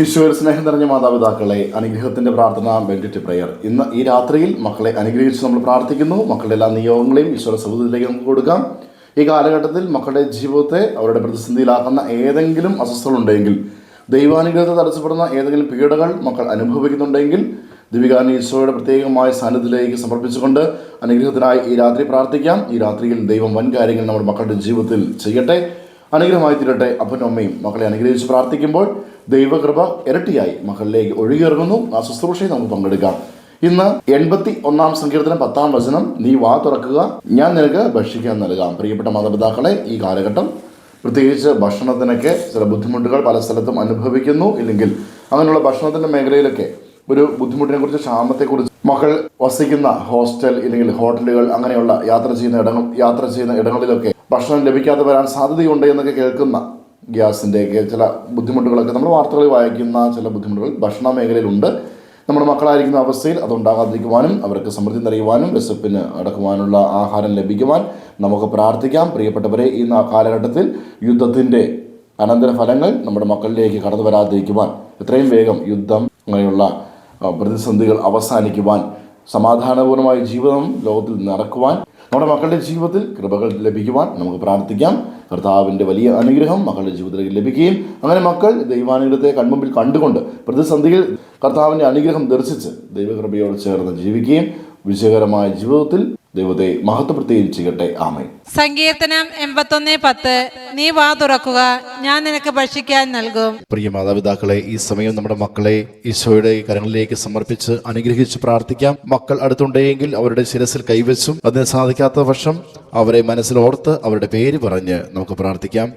ഈശോയിൽ സ്നേഹം നിറഞ്ഞ മാതാപിതാക്കളെ, അനുഗ്രഹത്തിൻ്റെ പ്രാർത്ഥന ബെൻഡിറ്റ് പ്രയർ. ഇന്ന് ഈ രാത്രിയിൽ മക്കളെ അനുഗ്രഹിച്ച് നമ്മൾ പ്രാർത്ഥിക്കുന്നു. മക്കളുടെ എല്ലാ നിയോഗങ്ങളെയും ഈശോയുടെ സൗഹൃദത്തിലേക്ക് നമുക്ക് കൊടുക്കാം. ഈ കാലഘട്ടത്തിൽ മക്കളുടെ ജീവിതത്തെ അവരുടെ പ്രതിസന്ധിയിലാക്കുന്ന ഏതെങ്കിലും അസ്വസ്ഥതകളുണ്ടെങ്കിൽ, ദൈവാനുഗ്രഹത്തെ തടസ്സപ്പെടുന്ന ഏതെങ്കിലും പീഡകൾ മക്കൾ അനുഭവിക്കുന്നുണ്ടെങ്കിൽ, ദിവികാരൻ ഈശോയുടെ പ്രത്യേകമായ സാന്നിധ്യത്തിലേക്ക് സമർപ്പിച്ചുകൊണ്ട് അനുഗ്രഹത്തിനായി ഈ രാത്രി പ്രാർത്ഥിക്കാം. ഈ രാത്രിയിൽ ദൈവം വൻ കാര്യങ്ങൾ നമ്മുടെ മക്കളുടെ ജീവിതത്തിൽ ചെയ്യട്ടെ, അനുഗ്രഹമായി തീരട്ടെ. അപ്പനും അമ്മയും മക്കളെ അനുഗ്രഹിച്ച് പ്രാർത്ഥിക്കുമ്പോൾ ദൈവകൃപ ഇരട്ടിയായി മക്കളിലേക്ക് ഒഴുകിയിറങ്ങുന്നു. ആ ശുശ്രൂഷയിൽ നമുക്ക് പങ്കെടുക്കാം. ഇന്ന് 81 സങ്കീർത്തനം 10 വചനം, നീ വാ തുറക്കുക, ഞാൻ നിനക്ക് ഭക്ഷിക്കാൻ നൽകാം. പ്രിയപ്പെട്ട മാതാപിതാക്കളെ, ഈ കാലഘട്ടം പ്രത്യേകിച്ച് ഭക്ഷണത്തിനൊക്കെ ചില ബുദ്ധിമുട്ടുകൾ പല സ്ഥലത്തും അനുഭവിക്കുന്നു. ഇല്ലെങ്കിൽ അങ്ങനെയുള്ള ഭക്ഷണത്തിൻ്റെ മേഖലയിലൊക്കെ ഒരു ബുദ്ധിമുട്ടിനെ കുറിച്ച്, ക്ഷാമത്തെക്കുറിച്ച്, മക്കൾ വസിക്കുന്ന ഹോസ്റ്റൽ ഇല്ലെങ്കിൽ ഹോട്ടലുകൾ, അങ്ങനെയുള്ള യാത്ര ചെയ്യുന്ന ഇടങ്ങളിലൊക്കെ ഭക്ഷണം ലഭിക്കാതെ വരാൻ സാധ്യതയുണ്ട് എന്നൊക്കെ കേൾക്കുന്ന ഗ്യാസിൻ്റെയൊക്കെ ചില ബുദ്ധിമുട്ടുകളൊക്കെ നമ്മൾ വാർത്തകളിൽ വായിക്കുന്ന ചില ബുദ്ധിമുട്ടുകൾ ഭക്ഷണ മേഖലയിലുണ്ട്. നമ്മുടെ മക്കളായിരിക്കുന്ന അവസ്ഥയിൽ അതുണ്ടാകാതിരിക്കുവാനും അവർക്ക് സമൃദ്ധി നിറയുവാനും വിശപ്പിന് അടക്കുവാനുള്ള ആഹാരം ലഭിക്കുവാൻ നമുക്ക് പ്രാർത്ഥിക്കാം. പ്രിയപ്പെട്ടവരെ, ഈ കാലഘട്ടത്തിൽ യുദ്ധത്തിൻ്റെ അനന്തരഫലങ്ങൾ നമ്മുടെ മക്കളിലേക്ക് കടന്നു വരാതിരിക്കുവാൻ, എത്രയും വേഗം യുദ്ധം അങ്ങനെയുള്ള പ്രതിസന്ധികൾ അവസാനിക്കുവാൻ, സമാധാനപൂർണമായ ജീവിതം ലോകത്തിൽ നടക്കുവാൻ, നമ്മുടെ മക്കളുടെ ജീവിതത്തിൽ കൃപകൾ ലഭിക്കുവാൻ നമുക്ക് പ്രാർത്ഥിക്കാം. കർത്താവിൻ്റെ വലിയ അനുഗ്രഹം മക്കളുടെ ജീവിതത്തിലേക്ക് ലഭിക്കുകയും അങ്ങനെ മക്കൾ ദൈവാനുഗ്രഹത്തെ കൺമുമ്പിൽ കണ്ടുകൊണ്ട് പ്രതിസന്ധിയിൽ കർത്താവിൻ്റെ അനുഗ്രഹം ദർശിച്ച് ദൈവകൃപയോട് ചേർന്ന് ജീവിക്കുകയും വിജയകരമായ ജീവിതത്തിൽ ദൈവത്തെ മഹത്വപ്പെടുത്തുകയും ചെയ്യട്ടെ. ആമേൻ. സങ്കീർത്തനം 81:10, നീ വാ തുറക്കുക, ഞാൻ നിനക്ക് ഭക്ഷിക്കാൻ നൽകും. പ്രിയ മാതാപിതാക്കളെ, ഈ സമയം നമ്മുടെ മക്കളെ ഈശോയുടെ കരങ്ങളിലേക്ക് സമർപ്പിച്ച് അനുഗ്രഹിച്ച് പ്രാർത്ഥിക്കാം. മക്കൾ അടുത്തുണ്ടെങ്കിൽ അവരുടെ ശിരസിൽ കൈവച്ചും, അതിന് സാധിക്കാത്ത പക്ഷം അവരെ മനസ്സിലോർത്ത് അവരുടെ പേര് പറഞ്ഞ് നമുക്ക് പ്രാർത്ഥിക്കാം.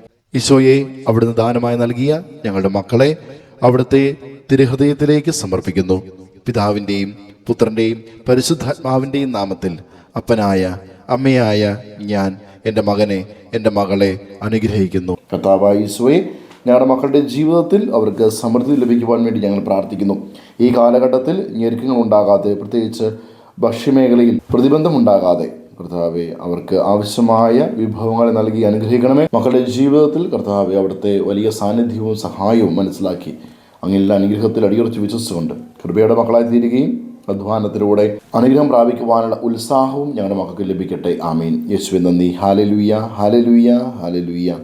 ഈശോയെ, അവിടുന്ന് ദാനമായി നൽകിയ ഞങ്ങളുടെ മക്കളെ അവിടുത്തെ തിരുഹൃദയത്തിലേക്ക് സമർപ്പിക്കുന്നു. പിതാവിൻ്റെയും പുത്രൻ്റെയും പരിശുദ്ധാത്മാവിൻ്റെയും നാമത്തിൽ അപ്പനായ അമ്മയായ ഞാൻ എൻ്റെ മകനെ, എൻ്റെ മകളെ അനുഗ്രഹിക്കുന്നു. കർത്താവായ ഈശോയെ, ഞങ്ങളുടെ മക്കളുടെ ജീവിതത്തിൽ അവർക്ക് സമൃദ്ധി ലഭിക്കുവാൻ വേണ്ടി ഞങ്ങൾ പ്രാർത്ഥിക്കുന്നു. ഈ കാലഘട്ടത്തിൽ ഞെരുക്കങ്ങൾ ഉണ്ടാകാതെ, പ്രത്യേകിച്ച് ഭക്ഷ്യമേഖലയിൽ പ്രതിബന്ധമുണ്ടാകാതെ കർത്താവെ അവർക്ക് ആവശ്യമായ വിഭവങ്ങൾ നൽകി അനുഗ്രഹിക്കണമേ. മക്കളുടെ ജീവിതത്തിൽ കർത്താവെ അവിടുത്തെ വലിയ സാന്നിധ്യവും സഹായവും മനസ്സിലാക്കി അങ്ങനെയുള്ള അനുഗ്രഹത്തിൽ അടിയുറച്ച് വിശ്വസിച്ചുകൊണ്ട് കൃപയുടെ മക്കളായി തീരുകയും അധ്വാനത്തിലൂടെ അനുഗ്രഹം പ്രാപിക്കുവാനുള്ള ഉത്സാഹവും ഞങ്ങളുടെ മക്കൾക്ക് ലഭിക്കട്ടെ. ആമീൻ. യേശുവേ നന്ദി. Hallelujah, hallelujah, hallelujah.